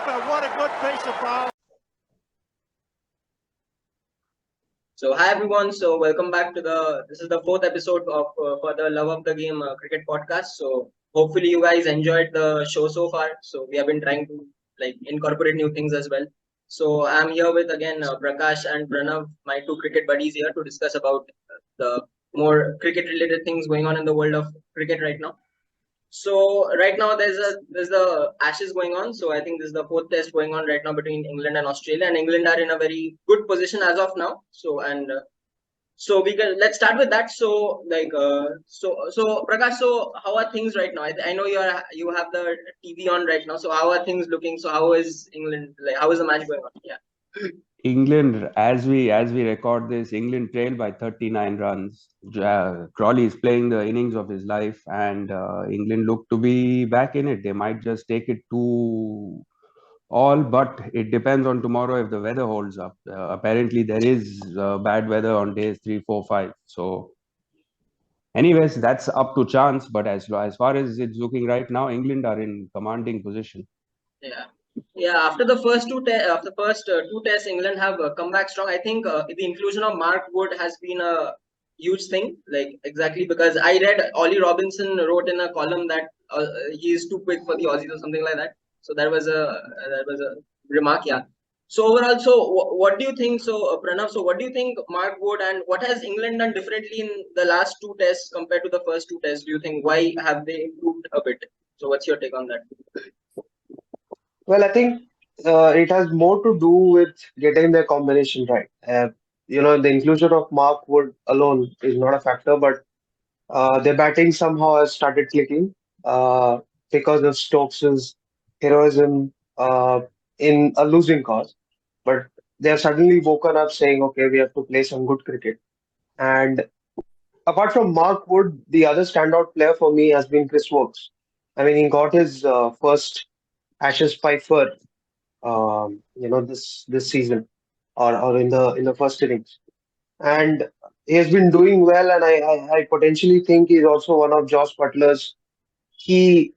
and what a good piece of ball. So hi everyone. So welcome back to this is the fourth episode of for the Love of the Game cricket podcast. So hopefully you guys enjoyed the show so far. So we have been trying to incorporate new things as well. So I'm here with again Prakash and Pranav, my two cricket buddies here to discuss about the more cricket related things going on in the world of cricket right now. So right now there's the Ashes going on. So I think this is the fourth test going on right now between England and Australia, and England are in a very good position as of now. So we can let's start with that. So Prakash, so how are things right now? I know you have the TV on right now. So how are things looking? So how is England, like how is the match going on? Yeah. England, as we record this, England trail by 39 runs. Crawley is playing the innings of his life, and England look to be back in it. They might just take it to all, but it depends on tomorrow if the weather holds up. Apparently, there is bad weather on days 3, 4, 5. So, anyways, that's up to chance. But as far as it's looking right now, England are in commanding position. Yeah. Yeah, after the first two tests, England have come back strong. I think the inclusion of Mark Wood has been a huge thing. Like exactly because I read Ollie Robinson wrote in a column that he is too quick for the Aussies or something like that. So that was a remark. Yeah. So overall, so what do you think? So Pranav, so what do you think Mark Wood and what has England done differently in the last two tests compared to the first two tests? Do you think why have they improved a bit? So what's your take on that? Well, I think it has more to do with getting the combination right. The inclusion of Mark Wood alone is not a factor, but their batting somehow has started clicking uh, because of Stokes's heroism in a losing cause. But they have suddenly woken up saying, okay, we have to play some good cricket. And apart from Mark Wood, the other standout player for me has been Chris Woakes. I mean, he got his first Ashes fifer this season or in the first innings. And he has been doing well, and I potentially think he's also one of Josh Butler's key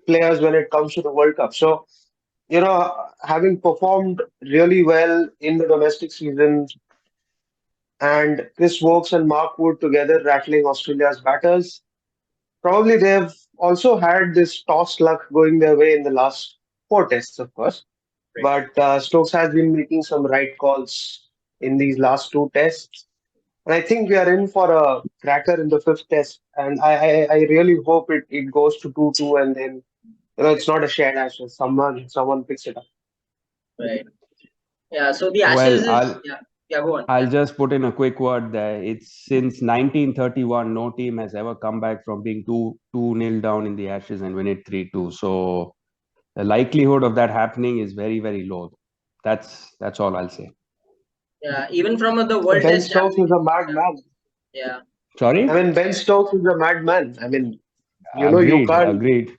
players when it comes to the World Cup. So, having performed really well in the domestic season, and Chris Woakes and Mark Wood together rattling Australia's batters, probably they've also had this toss luck going their way in the last four tests, of course. But Stokes has been making some right calls in these last two tests. And I think we are in for a cracker in the fifth test. And I really hope it goes to 2-2 and then it's not a shared Ashes. Someone picks it up. Right. Yeah. So the Ashes Well, yeah. Go on. I'll just put in a quick word there. It's since 1931, no team has ever come back from being 2-0 down in the Ashes and win it 3-2. So the likelihood of that happening is very, very low. That's all I'll say. Yeah. Even from the World Ben Test Stokes is a madman. Yeah. Sorry? I mean, Ben Stokes is a madman. I mean, you Agreed.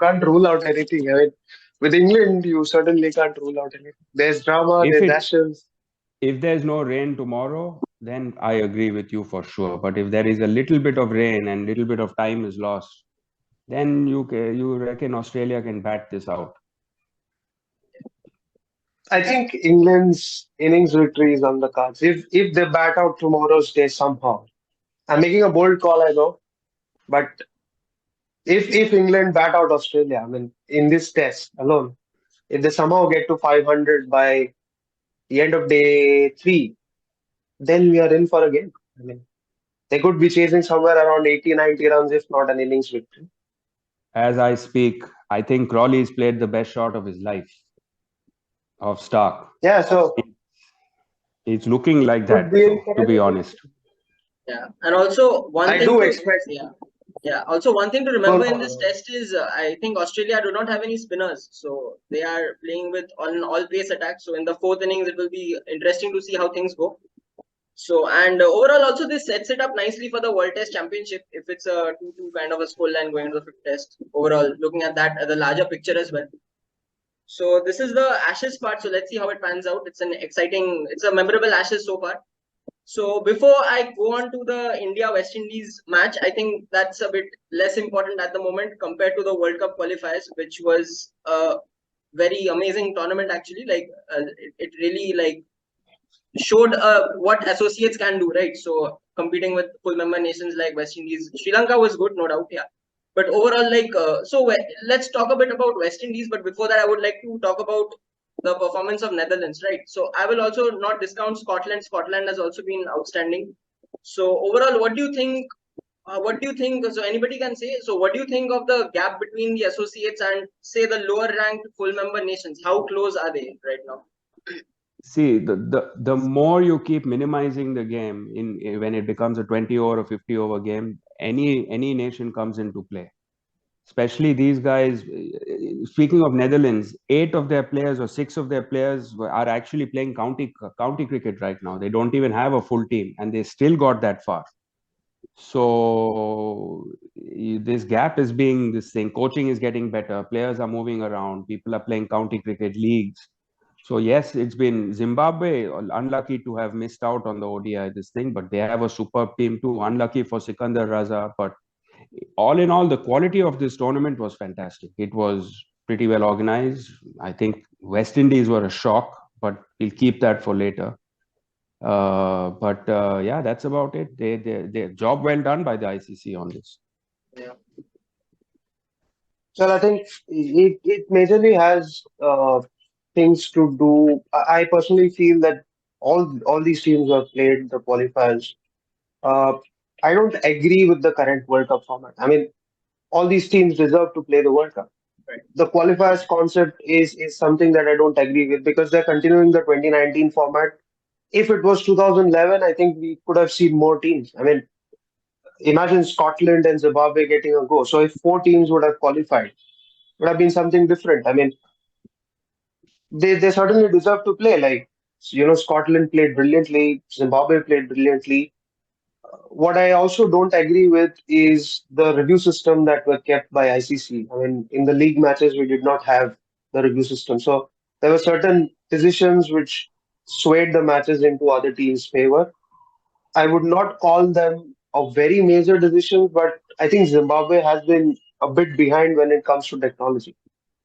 can't rule out anything. I mean, with England, you certainly can't rule out anything. There's drama, there's Ashes. If there's no rain tomorrow, then I agree with you for sure. But if there is a little bit of rain and little bit of time is lost, then you reckon Australia can bat this out? I think England's innings victory is on the cards. If they bat out tomorrow's day somehow, I'm making a bold call, I know, but if England bat out Australia, I mean, in this test alone, if they somehow get to 500 by the end of day three, then we are in for a game. I mean, they could be chasing somewhere around 80, 90 runs, if not an innings victory. As I speak, I think Crawley's played the best shot of his life, of Stark. Yeah, so it's looking like that, to be honest. Yeah, and also expect. Yeah. Also, one thing to remember in this test is I think Australia do not have any spinners, so they are playing with on all pace attack. So in the fourth innings, it will be interesting to see how things go. So and overall, also this sets it up nicely for the World Test Championship if it's a 2-2 kind of a scoreline going to the fifth test. Overall, looking at that, the larger picture as well. So this is the Ashes part. So let's see how it pans out. It's a memorable Ashes so far. So before I go on to the India-West Indies match, I think that's a bit less important at the moment compared to the World Cup qualifiers, which was very amazing tournament actually. Like it really like showed what associates can do, right? So competing with full member nations like West Indies, Sri Lanka was good, no doubt, yeah. But overall, like let's talk a bit about West Indies. But before that, I would like to talk about the performance of Netherlands, right? So I will also not discount Scotland. Scotland has also been outstanding. So overall, what do you think? What do you think? So anybody can say. So what do you think of the gap between the associates and say the lower ranked full member nations? How close are they right now? See, the more you keep minimizing the game when it becomes a 20 over or 50 over game, any nation comes into play. Especially these guys. Speaking of Netherlands, 8 of their players or 6 of their players are actually playing county cricket right now. They don't even have a full team, and they still got that far. So this gap is being this thing. Coaching is getting better. Players are moving around. People are playing county cricket leagues. So yes, it's been Zimbabwe unlucky to have missed out on the ODI this thing, but they have a superb team too. Unlucky for Sikandar Raza, but all in all, the quality of this tournament was fantastic. It was pretty well organized. I think West Indies were a shock, but we'll keep that for later. Yeah, that's about it. They job well done by the ICC on this. Yeah. Well, I think it majorly has things to do. I personally feel that all these teams who have played the qualifiers. Uh, I don't agree with the current World Cup format. I mean, all these teams deserve to play the World Cup. Right. The qualifiers concept is something that I don't agree with because they're continuing the 2019 format. If it was 2011, I think we could have seen more teams. I mean, imagine Scotland and Zimbabwe getting a go. So if 4 teams would have qualified, it would have been something different. I mean, they certainly deserve to play. Like, Scotland played brilliantly, Zimbabwe played brilliantly. What I also don't agree with is the review system that were kept by ICC. I mean, in the league matches, we did not have the review system. So there were certain decisions which swayed the matches into other teams' favor. I would not call them a very major decision, but I think Zimbabwe has been a bit behind when it comes to technology.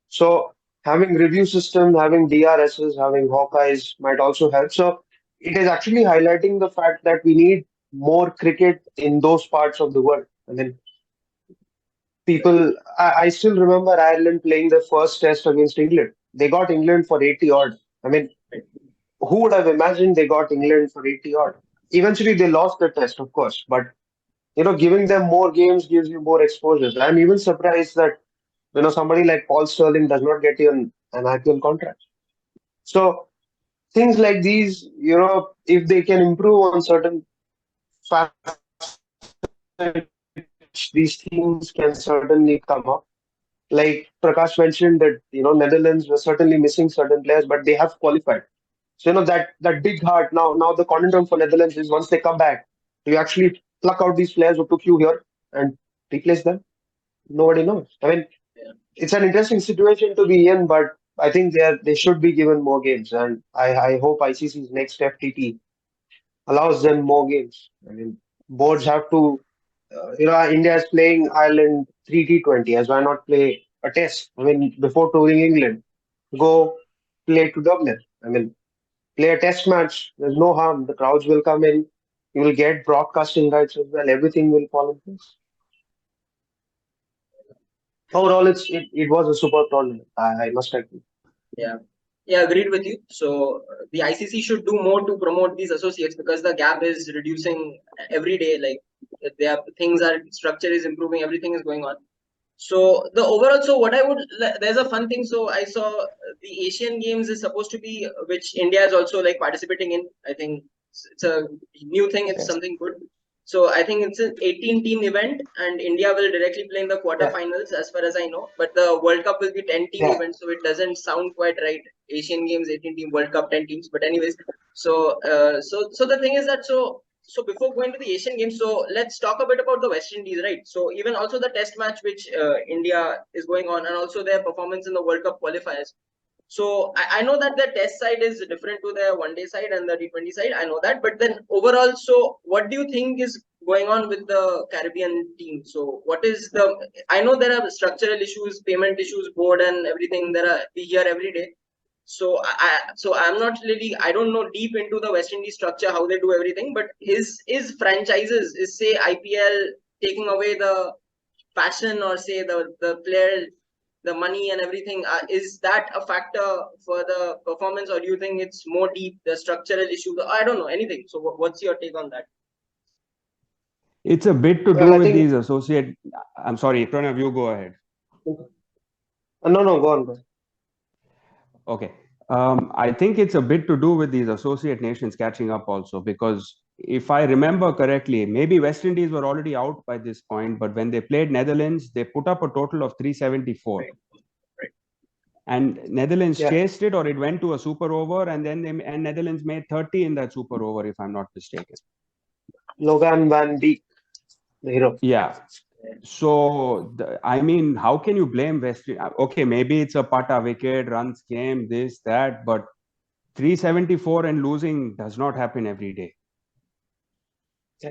So having review system, having DRSs, having Hawkeyes might also help. So it is actually highlighting the fact that we need more cricket in those parts of the world. I mean, I still remember Ireland playing the first test against England. They got England for 80 odd. I mean, who would have imagined they got England for 80 odd? Eventually, they lost the test, of course, but giving them more games gives you more exposures. I'm even surprised that somebody like Paul Sterling does not get an IPL contract. So things like these, if they can improve on certain facets, these teams can certainly come up. Like Prakash mentioned that Netherlands were certainly missing certain players, but they have qualified. So that big heart now the conundrum for Netherlands is once they come back, do you actually pluck out these players who took you here and replace them? Nobody knows. I mean, it's an interesting situation to be in, but I think they should be given more games, and I hope ICC's next FTT allows them more games. I mean, boards have to. India is playing Ireland 3 T20. As why not play a test? I mean, before touring England, go play to Dublin. I mean, play a test match. There's no harm. The crowds will come in. You will get broadcasting rights as well. Everything will fall in place. Overall, it was a super tournament. I must agree. Yeah. Yeah, agreed with you. So the ICC should do more to promote these associates because the gap is reducing every day. Like structure is improving, everything is going on. So the overall, so what I would, there's a fun thing. So I saw the Asian Games is supposed to be, which India is also like participating in. I think it's a new thing. It's Yes. something good. So I think it's an 18-team event, and India will directly play in the quarterfinals, as far as I know. But the World Cup will be 10-team Yeah. event, so it doesn't sound quite right. Asian Games 18-team, World Cup 10 teams. But anyways, so the thing is that so before going to the Asian Games, so let's talk a bit about the West Indies, right? So even also the test match which India is going on, and also their performance in the World Cup qualifiers. So I know that the test side is different to the one day side and the T20 side. I know that, but then overall, so what do you think is going on with the Caribbean team? So what is the? I know there are structural issues, payment issues, board and everything. We hear every day. So I'm not really, I don't know deep into the West Indies structure how they do everything, but is franchises, is say IPL taking away the passion, or say the player, the money and everything, is that a factor for the performance, or do you think it's more deep, the structural issue? I don't know anything. So what's your take on that? It's a bit to Well, do I with think these associate. I'm sorry, Pranav, you go ahead. no, go on. Go on. Okay. I think it's a bit to do with these associate nations catching up also, because if I remember correctly, maybe West Indies were already out by this point, but when they played Netherlands, they put up a total of 374. Right. Right. And Netherlands Yeah, chased it, or it went to a super over, and then and Netherlands made 30 in that super over, if I'm not mistaken. Logan Van Beek, the hero. Yeah. So, I mean, how can you blame West? Okay, maybe it's a pata wicket, runs game, this, that, but 374 and losing does not happen every day. I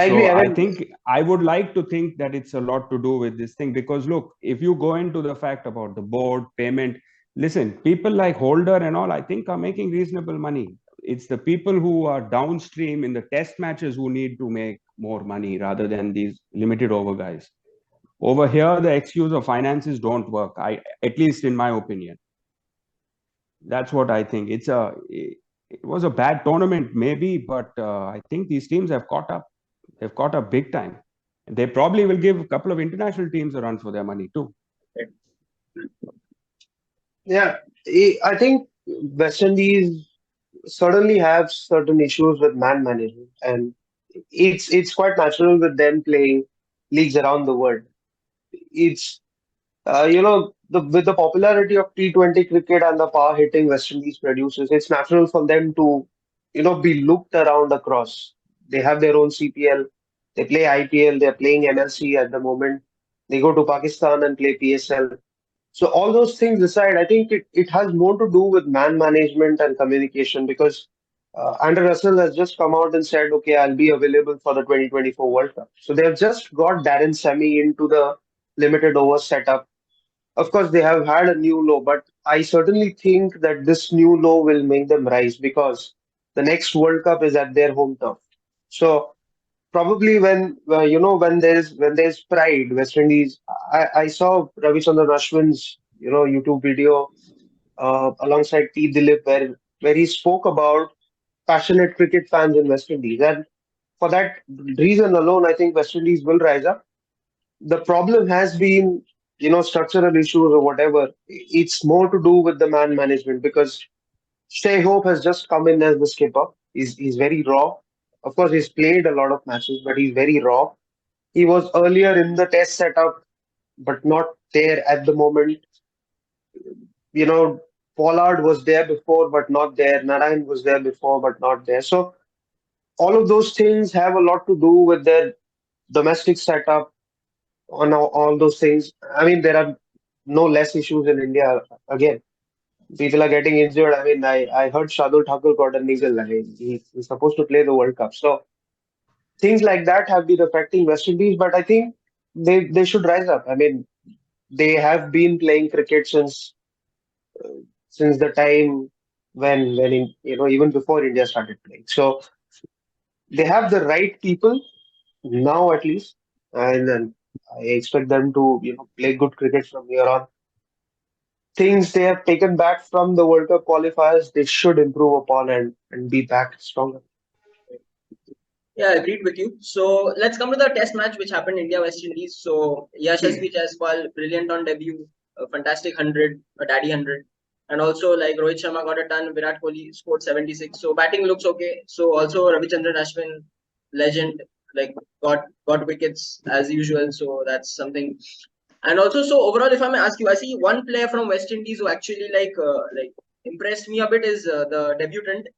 agree. So I I mean, think I would like to think that it's a lot to do with this thing, because look, if you go into the fact about the board payment, listen, people like Holder and all, I think are making reasonable money. It's the people who are downstream in the test matches who need to make more money rather than these limited over guys. Over here, the excuse of finances don't work. At least in my opinion, that's what I think. It was a bad tournament, maybe, but I think these teams have caught up. They've caught up big time. They probably will give a couple of international teams a run for their money too. yeah, I think West Indies certainly have certain issues with man management, and it's quite natural with them playing leagues around the world. It's with the popularity of T20 cricket and the power hitting West Indies produces, it's natural for them to be looked around across. They have their own CPL, they play IPL, they're playing NLC at the moment. They go to Pakistan and play PSL. So all those things aside, I think it has more to do with man management and communication, because Andrew Russell has just come out and said, okay, I'll be available for the 2024 World Cup. So they've just got Darren Sammy into the limited over setup. Of course, they have had a new low, but I certainly think that this new low will make them rise, because the next World Cup is at their home turf. So probably when there's pride, West Indies. I saw Ravichandran Ashwin's YouTube video alongside T Dilip, where he spoke about passionate cricket fans in West Indies, and for that reason alone, I think West Indies will rise up. The problem has been structural issues or whatever. It's more to do with the man management, because Shea Hope has just come in as the skipper. He's very raw. Of course, he's played a lot of matches, but he's very raw. He was earlier in the test setup, but not there at the moment. You know, Pollard was there before, but not there. Narayan was there before, but not there. So all of those things have a lot to do with their domestic setup on all those things. I mean, there are no less issues in India. Again, people are getting injured. I mean, I heard Shardul Thakur got a niggle. I mean, he's supposed to play the World Cup. So things like that have been affecting West Indies, but I think they should rise up. I mean, they have been playing cricket since the time even before India started playing. So they have the right people now, at least, and then I expect them to play good cricket from here on. Things they have taken back from the World Cup qualifiers, they should improve upon and be back stronger. Yeah, I agreed with you. So let's come to the test match which happened India West Indies. So Yashasvi Jaiswal, brilliant on debut, a fantastic 100, a daddy 100. And also like Rohit Sharma got a ton, Virat Kohli scored 76. So batting looks okay. So also Ravichandran Ashwin, legend, like got wickets as usual. So that's something. And also, so overall, if I may ask you, I see one player from West Indies who actually like impressed me a bit is the debutant,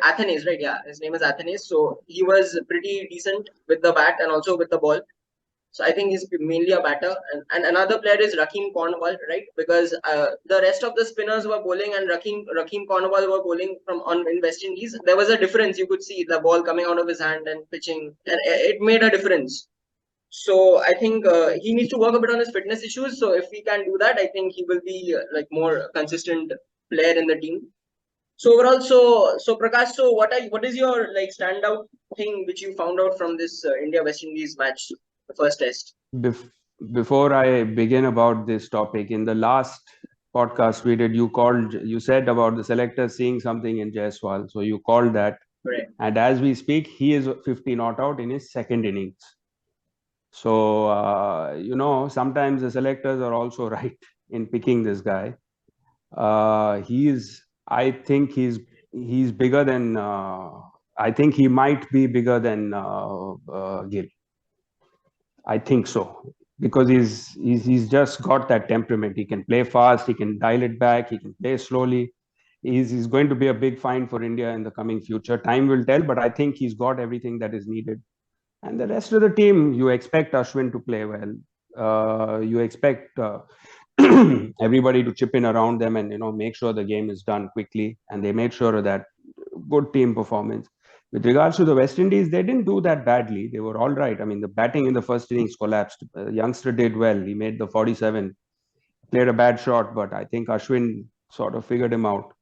Athenes, right? Yeah, his name is Athenes. So he was pretty decent with the bat and also with the ball. So I think he's mainly a batter. And another player is Rakeem Cornwall, right? Because the rest of the spinners were bowling and Rakeem Cornwall were bowling in West Indies. There was a difference. You could see the ball coming out of his hand and pitching, and it made a difference. So I think he needs to work a bit on his fitness issues. So if he can do that, I think he will be like more consistent player in the team. So overall, so Prakash, so what is your like standout thing which you found out from this India West Indies match, the first test? Bef- Before I begin about this topic, in the last podcast we did, you said about the selector seeing something in Jaiswal. So you called that. Right. And as we speak, he is 50 not out in his second innings. So, sometimes the selectors are also right in picking this guy. I think he's bigger than, I think he might be bigger than Gill. I think so. Because he's just got that temperament. He can play fast, he can dial it back, he can play slowly. He's going to be a big find for India in the coming future. Time will tell, but I think he's got everything that is needed. And the rest of the team, you expect Ashwin to play well. You expect everybody to chip in around them and make sure the game is done quickly. And they made sure of that. Good team performance. With regards to the West Indies, they didn't do that badly. They were all right. I mean, the batting in the first innings collapsed. Youngster did well. He made the 47, played a bad shot, but I think Ashwin sort of figured him out.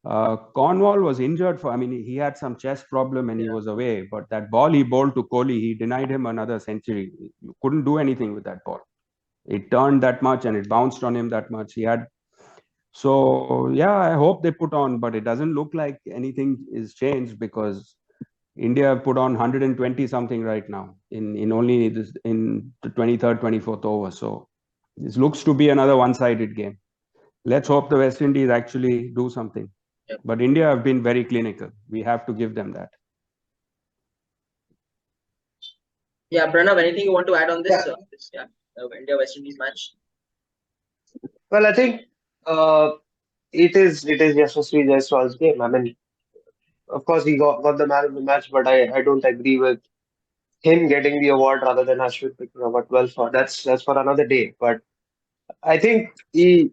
Cornwall was injured he had some chest problem and he was away. But that ball he bowled to Kohli, he denied him another century. You couldn't do anything with that ball. It turned that much and it bounced on him that much. So yeah, I hope they put on, but it doesn't look like anything is changed because India put on 120 something right now in only this in the 23rd, 24th over. So this looks to be another one-sided game. Let's hope the West Indies actually do something. Yep. But India have been very clinical. We have to give them that. Yeah, Pranav, anything you want to add on this? India West Indies match. Well, I think it is Yashasvi Jaiswal's game. I mean, of course, he got the man of the match, but I don't agree with him getting the award rather than Ashwin picking up. But well, that's for another day. But I think he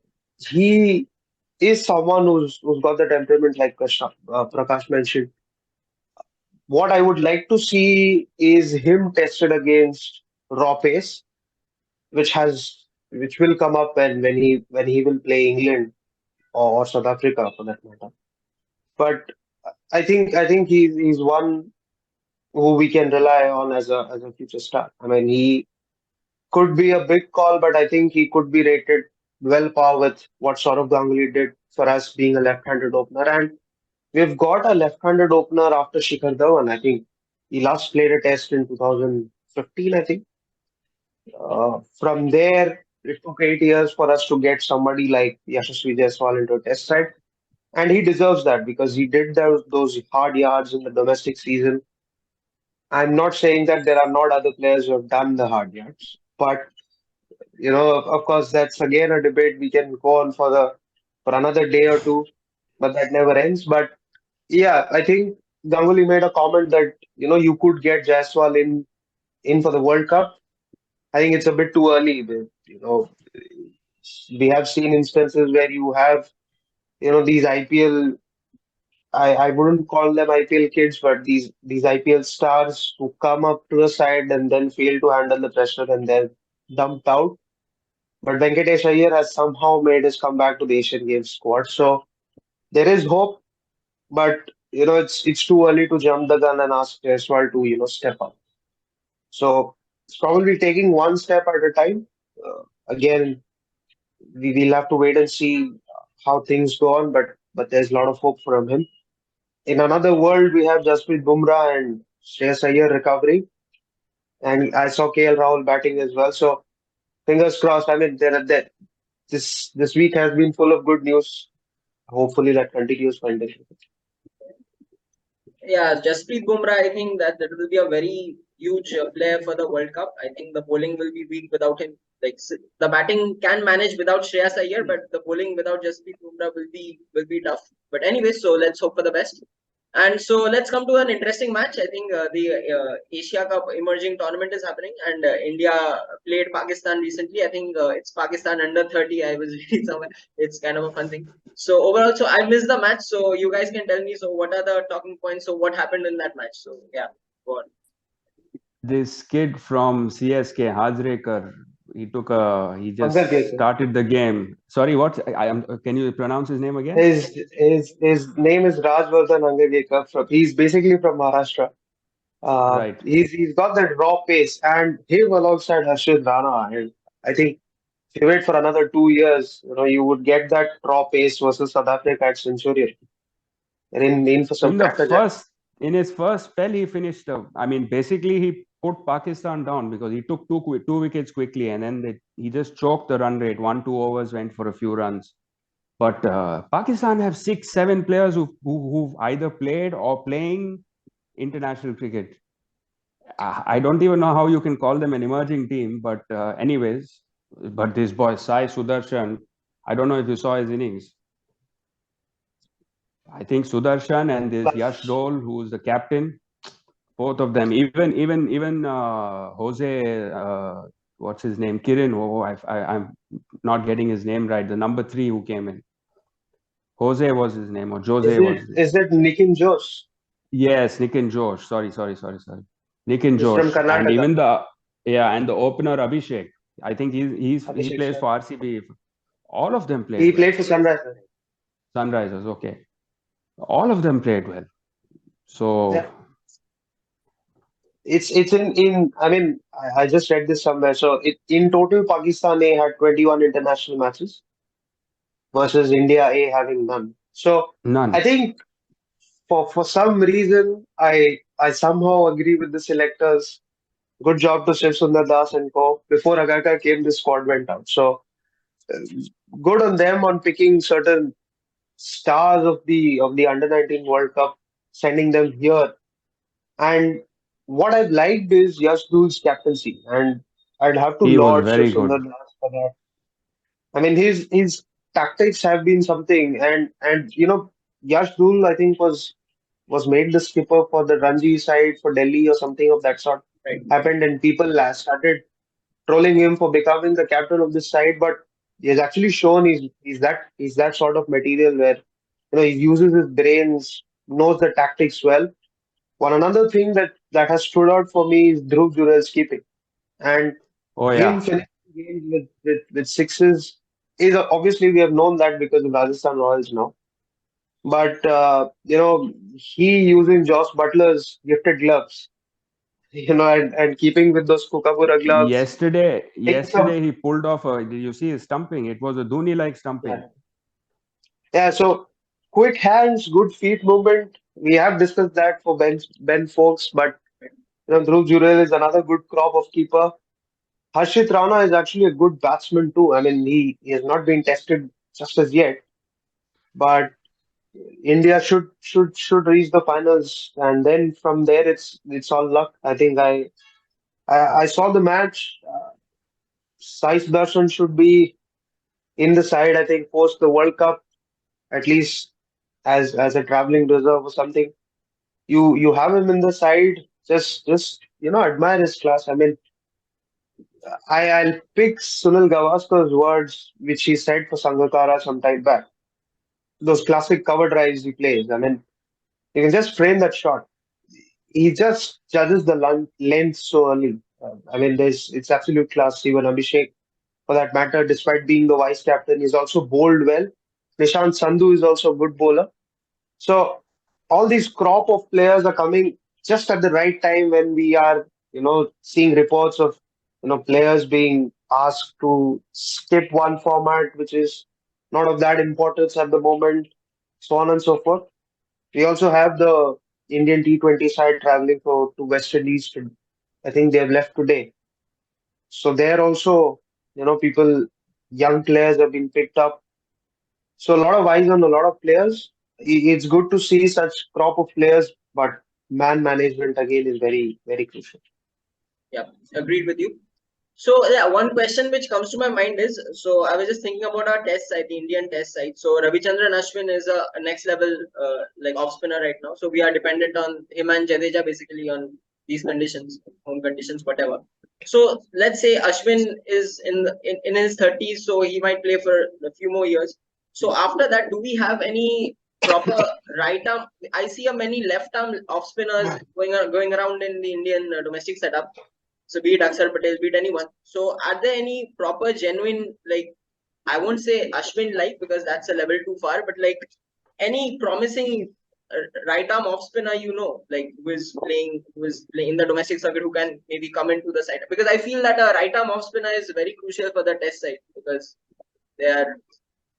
is someone who's got the temperament like Prakash mentioned. What I would like to see is him tested against raw pace, which will come up when he will play England or South Africa for that matter. But I think he's one who we can rely on as a future star. I mean, he could be a big call, but I think he could be rated well par with what Saurav Ganguly did for us being a left-handed opener. And we've got a left-handed opener after Shikhar Dhawan. I think he last played a test in 2015, I think. From there, it took 8 years for us to get somebody like Yashasvi Jaiswal into a test side. And he deserves that because he did those hard yards in the domestic season. I'm not saying that there are not other players who have done the hard yards, but of course, that's again a debate we can go on for another day or two, but that never ends. But yeah, I think Ganguly made a comment that you could get Jaiswal in for the World Cup. I think it's a bit too early. We have seen instances where you have these IPL. I wouldn't call them IPL kids, but these IPL stars who come up to the side and then fail to handle the pressure and they're dumped out. But Venkatesh Iyer has somehow made his comeback to the Asian Games squad. So there is hope, but it's too early to jump the gun and ask Jaiswal to step up. So it's probably taking one step at a time. Again, we will have to wait and see how things go on, but there's a lot of hope from him. In another world, we have Jasprit Bumrah and Shreyas Iyer recovering, and I saw KL Rahul batting as well. So fingers crossed. I mean, this week has been full of good news. Hopefully that continues for India. Yeah, Jasprit Bumrah, I think that will be a very huge player for the World Cup. I think the bowling will be weak without him. The batting can manage without Shreyas Iyer, but the bowling without Jasprit Bumrah will be tough. But anyway, so let's hope for the best. And so let's come to an interesting match. I think the Asia Cup emerging tournament is happening, and India played Pakistan recently. I think it's Pakistan under 30. I was reading somewhere. It's kind of a fun thing. So overall, so I missed the match. So you guys can tell me. So what are the talking points? So what happened in that match? So yeah, go on. This kid from CSK, Hazrekar, he just Mangal. started the game. Sorry, what? I am. Can you pronounce his name again? His name is Rajvardhan Angagekar. He's basically from Maharashtra. Right. He's got that raw pace, and him alongside Harshit Rana. And I think if you wait for another 2 years, you would get that raw pace versus South Africa at Centurion. And in for some In the crackerjack. in his first spell, he finished. I mean, basically, he put Pakistan down because he took two wickets quickly, and then he just choked the run rate. 1-2 overs went for a few runs. But Pakistan have 6-7 players who've either played or playing international cricket. I don't even know how you can call them an emerging team, but anyways, but this boy Sai Sudarshan, I don't know if you saw his innings. I think Sudarshan and this Yash Dole, who's the captain, both of them, even Jose, what's his name, Kirin. I'm not getting his name right. The number 3 who came in, Jose was his name, or Jose was his name. Is it Nikin Josh? Yes, Nick and Josh. Sorry. Nick and He's from Josh, and Karnataka. even the opener Abhishek. I think he Abhishek plays Sharma. for RCB. All of them He played well. played for Sunrisers. Sunrisers, okay. All of them played well. So Yeah. It's in I mean I just read this somewhere. So in total Pakistan A had 21 international matches versus India A having none. So I none. think for some reason I somehow agree with the selectors. Good job to Shiv Sundar Das and co. Before Agarkar came, the squad went out. So uh, good on them on picking certain stars of the under 19 World Cup, sending them here. And what I've liked is Yashdul's captaincy, and I'd have to He was laud Shiv very good. Sundar Das for that. I mean, his tactics have been something, and Yashdul I think was made the skipper for the Ranji side for Delhi or something of that sort. Right. Happened, and people started trolling him for becoming the captain of this side, but he has actually shown he's that sort of material where he uses his brains, knows the tactics well. One another thing that has stood out for me is Dhruv Jurel's keeping, and Oh him yeah. finishing games with sixes is obviously we have known that because of Rajasthan Royals now. But he using Joss Butler's gifted gloves, and keeping with those Kookaburra gloves. Think of Yesterday he pulled off did you see his stumping? It was a Dhoni-like stumping. yeah, yeah. So quick hands, good feet movement. We have discussed that for Ben Folks, but Dhruv Jurel is another good crop of keeper. Harshit Rana is actually a good batsman too. I mean, he has not been tested just as yet, but India should reach the finals, and then from there it's all luck. I think I saw the match. Sai Sudarshan should be in the side. I think post the World Cup, at least as a traveling reserve or something. You have him in the side. Just admire his class. I mean, I'll pick Sunil Gavaskar's words, which he said for Sangakkara some time back. Those classic cover drives he plays. I mean, you can just frame that shot. He just judges the length so early. I mean, it's absolute class. Even Abhishek, for that matter, despite being the vice captain, he's also bowled well. Nishant Sandhu is also a good bowler. So all these crop of players are coming just at the right time when we are, seeing reports of, players being asked to skip one format, which is not of that importance at the moment, so on and so forth. We also have the Indian T20 side traveling to West Indies. I think they have left today. So there also, people, young players have been picked up. So a lot of eyes on a lot of players. It's good to see such crop of players, but man management again is very, very crucial. Yeah, agreed with you. So yeah, one question which comes to my mind is, so I was just thinking about our test side, the Indian test side. So Ravichandran Ashwin is a next level like off spinner right now. So we are dependent on him and Jadeja basically on these conditions, home conditions, whatever. So let's say Ashwin is in his 30s, so he might play for a few more years. So after that, do we have any proper right arm? I see a many left arm off spinners going around in the Indian domestic setup. So be it Akshar Patel, be it anyone. So are there any proper genuine, like, I won't say Ashwin like because that's a level too far, but like any promising right arm off spinner like who is playing in the domestic circuit who can maybe come into the side? Because I feel that a right arm off spinner is very crucial for the test side because they are,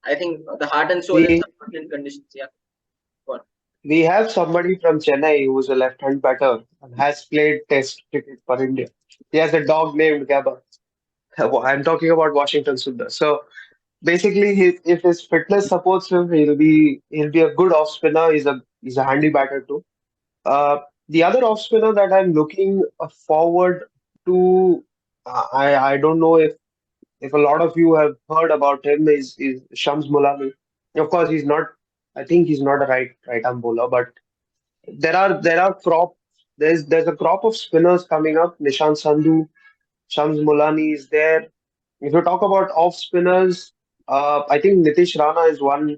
I think, the heart and soul in We some certain conditions. Yeah. Go on. we have somebody from Chennai who's a left-hand batter and has played Test cricket for India. He has a dog named Gabba. I'm talking about Washington Sundar. So basically, if his fitness supports him, he'll be a good off spinner. He's a handy batter too. The other off spinner that I'm looking forward to, I don't know if a lot of you have heard about him is Shams Mulani. Of course, he's not. I think he's not a right arm bowler, but there are there's a crop of spinners coming up. Nishant Sandhu, Shams Mulani is there. If you talk about off spinners, I think Nitish Rana is one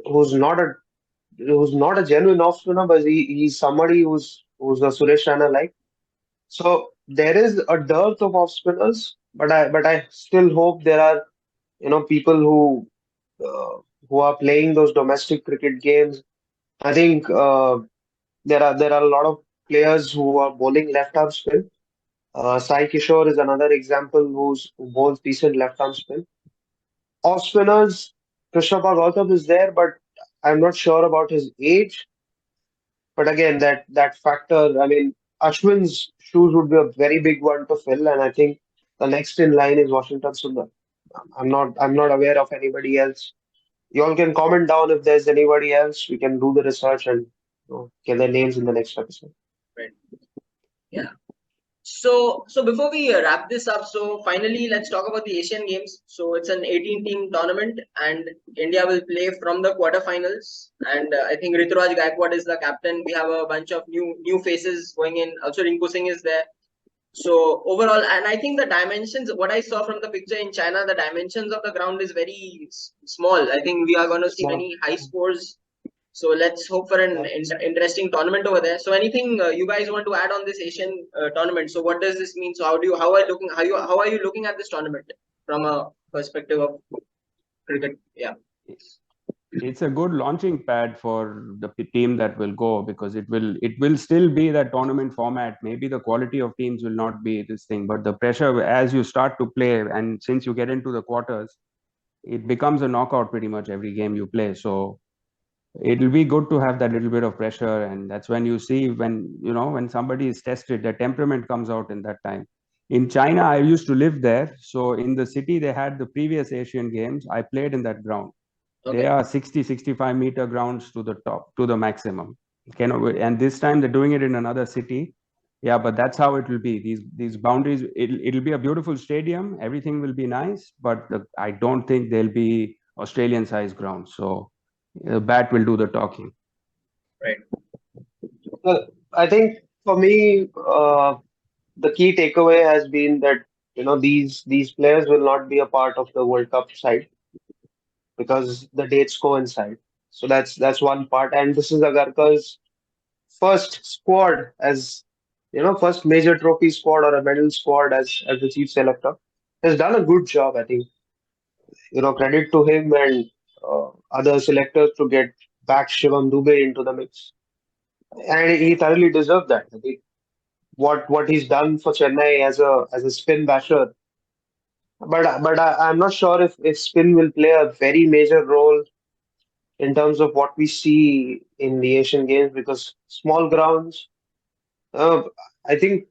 who's not a who's not a genuine off spinner, but he's somebody who's a Suresh Raina like. So there is a dearth of off spinners, but I still hope there are people uh, who are playing those domestic cricket games. I think there are a lot of players who are bowling left arm spin. Sai Kishore is another example who bowls decent left arm spin. Off spinners, Krishnappa Gautam is there, but I'm not sure about his age. But again, that factor, I mean, Ashwin's shoes would be a very big one to fill, and I think the next in line is Washington Sundar. I'm not aware of anybody else. You all can comment down if there's anybody else. We can do the research and get their names in the next episode. Right. Yeah. So before we wrap this up, so finally let's talk about the Asian Games. So it's an 18-team tournament, and India will play from the quarterfinals. And I think Rituraj Gaikwad is the captain. We have a bunch of new faces going in. Also, Rinku Singh is there. So overall, and I think the dimensions, what I saw from the picture in China, the dimensions of the ground is very small. I think we are going to see Small. many high scores. So let's hope for an interesting tournament over there. So anything you guys want to add on this Asian tournament? So what does this mean? So how are you looking at this tournament from a perspective of cricket? Yeah. It's a good launching pad for the team that will go, because it will still be that tournament format. Maybe the quality of teams will not be this thing, but the pressure as you start to play, and since you get into the quarters, it becomes a knockout pretty much every game you play. So it'll be good to have that little bit of pressure, and that's when you see when somebody is tested, their temperament comes out in that time. In China, I used to live there, so in the city they had the previous Asian Games. I played in that ground. Okay. They are 60-65 meter grounds to the top, to the maximum. And this time they're doing it in another city. Yeah, but that's how it will be. These boundaries, it'll be a beautiful stadium. Everything will be nice, but I don't think they'll be Australian sized grounds. So the bat will do the talking. Right. Well, I think for me, the key takeaway has been that these players will not be a part of the World Cup side because the dates coincide. So that's one part, and this is Agarkar's first squad as first major trophy squad or a medal squad as the chief selector. Has done a good job, I think. Credit to him and other selectors to get back Shivam Dubey into the mix, and he thoroughly deserved that. I think what he's done for Chennai as a spin basher. But I'm not sure if spin will play a very major role in terms of what we see in the Asian Games because small grounds. Uh, I think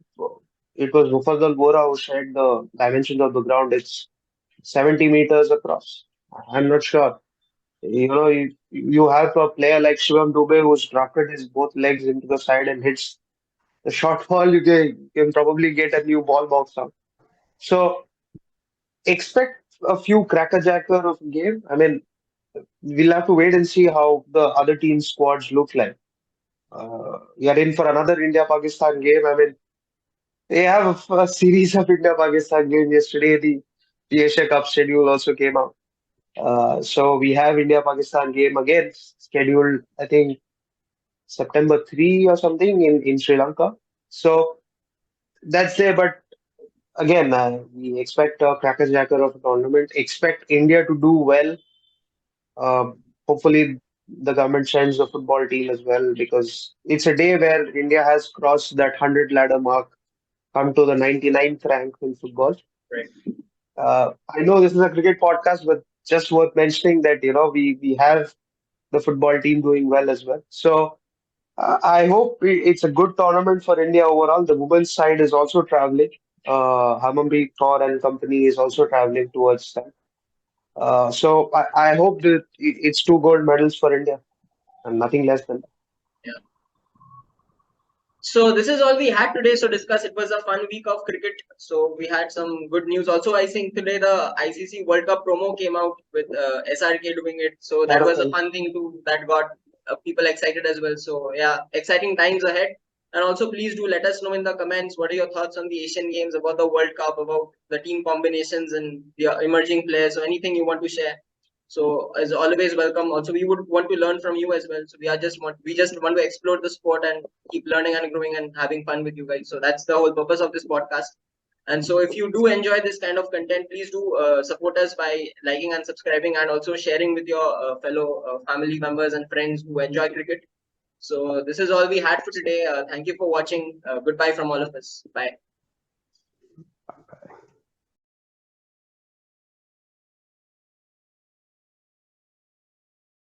it was Mufaddal Bora who shared the dimensions of the ground. It's 70 meters across. I'm not sure. You have a player like Shivam Dubey who's drafted his both legs into the side and hits the short ball. You can probably get a new ball box out. So expect a few crackerjacker of game. I mean, we'll have to wait and see how the other team's squads look like. We are in for another India-Pakistan game. I mean, they have a series of India-Pakistan games yesterday. The Asia Cup schedule also came out. So we have India-Pakistan game again scheduled, I think, September 3 or something in Sri Lanka. So that's there. But again, we expect a crackerjacker of a tournament. Expect India to do well. Hopefully, the government sends the football team as well because it's a day where India has crossed that 100 ladder mark, come to the 99th rank in football. Right. I know this is a cricket podcast, but just worth mentioning that we have the football team doing well as well. So I hope it's a good tournament for India overall. The women's side is also traveling. Harmanpreet Kaur and company is also traveling towards that. So I hope that it's two gold medals for India and nothing less than that. Yeah. So this is all we had today. So discuss. It was a fun week of cricket. So we had some good news. Also, I think today the ICC World Cup promo came out with SRK doing it. So that was a fun thing too. That got people excited as well. So yeah, exciting times ahead. And also, please do let us know in the comments what are your thoughts on the Asian Games, about the World Cup, about the team combinations and the emerging players. So anything you want to share. So as always, welcome. Also, we would want to learn from you as well. So we just want to explore the sport and keep learning and growing and having fun with you guys. So that's the whole purpose of this podcast. And so if you do enjoy this kind of content, please do support us by liking and subscribing and also sharing with your fellow family members and friends who enjoy cricket. So this is all we had for today. Thank you for watching. Goodbye from all of us. Bye.